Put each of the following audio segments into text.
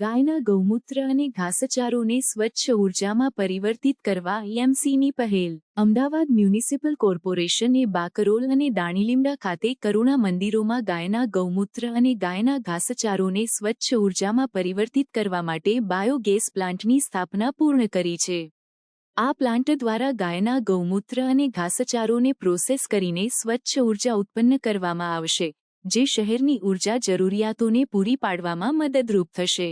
ગાયના ગૌમૂત્ર અને ઘાસચારોને સ્વચ્છ ઉર્જામાં પરિવર્તિત કરવા એએમસીની પહેલ. અમદાવાદ મ્યુનિસિપલ કોર્પોરેશને બાકરોલ અને દાણીલીમડા ખાતે કરુણા મંદિરોમાં ગાયના ગૌમૂત્ર અને ગાયના ઘાસચારોને સ્વચ્છ ઉર્જામાં પરિવર્તિત કરવા માટે બાયોગેસ પ્લાન્ટની સ્થાપના પૂર્ણ કરી છે. આ પ્લાન્ટ દ્વારા ગાયના ગૌમૂત્ર અને ઘાસચારોને પ્રોસેસ કરીને સ્વચ્છ ઉર્જા ઉત્પન્ન કરવામાં આવશે, જે શહેરની ઉર્જા જરૂરિયાતોને પૂરી પાડવામાં મદદરૂપ થશે.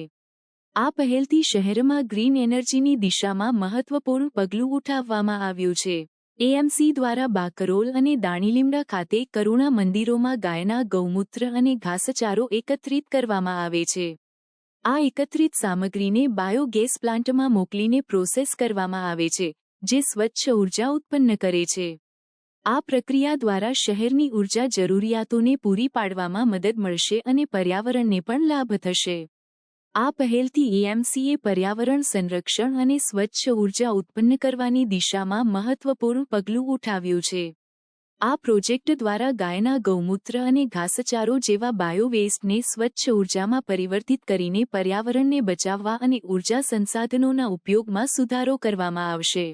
આ પહેલથી શહેરમાં ગ્રીન એનર્જીની દિશામાં મહત્વપૂર્ણ પગલું ઉઠાવવામાં આવ્યું છે. એએમસી દ્વારા બાકરોલ અને દાણીલીમડા ખાતે કરુણા મંદિરોમાં ગાયના ગૌમૂત્ર અને ઘાસચારો એકત્રિત કરવામાં આવે છે. આ એકત્રિત સામગ્રીને બાયોગેસ પ્લાન્ટમાં મોકલીને પ્રોસેસ કરવામાં આવે છે, જે સ્વચ્છ ઉર્જા ઉત્પન્ન કરે છે. આ પ્રક્રિયા દ્વારા શહેરની ઉર્જા જરૂરિયાતોને પૂરી પાડવામાં મદદ મળશે અને પર્યાવરણને પણ લાભ થશે. આ પહેલથી એએમસીએ પર્યાવરણ સંરક્ષણ અને સ્વચ્છ ઉર્જા ઉત્પન્ન કરવાની દિશામાં મહત્વપૂર્ણ પગલું ઉઠાવ્યું છે. આ પ્રોજેક્ટ દ્વારા ગાયના ગૌમૂત્ર અને ઘાસચારો જેવા બાયોવેસ્ટને સ્વચ્છ ઉર્જામાં પરિવર્તિત કરીને પર્યાવરણને બચાવવા અને ઉર્જા સંસાધનોના ઉપયોગમાં સુધારો કરવામાં આવશે.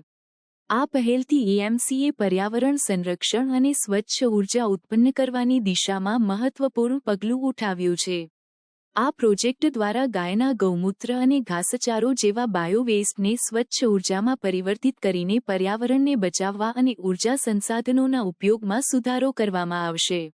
આ પહેલથી એએમસીએ પર્યાવરણ સંરક્ષણ અને સ્વચ્છ ઉર્જા ઉત્પન્ન કરવાની દિશામાં મહત્વપૂર્ણ પગલું ઉઠાવ્યું છે. આ પ્રોજેક્ટ દ્વારા ગાયના ગૌમૂત્ર અને ઘાસચારો જેવા બાયોવેસ્ટને સ્વચ્છ ઉર્જામાં પરિવર્તિત કરીને પર્યાવરણને બચાવવા અને ઉર્જા સંસાધનોના ઉપયોગમાં સુધારો કરવામાં આવશે.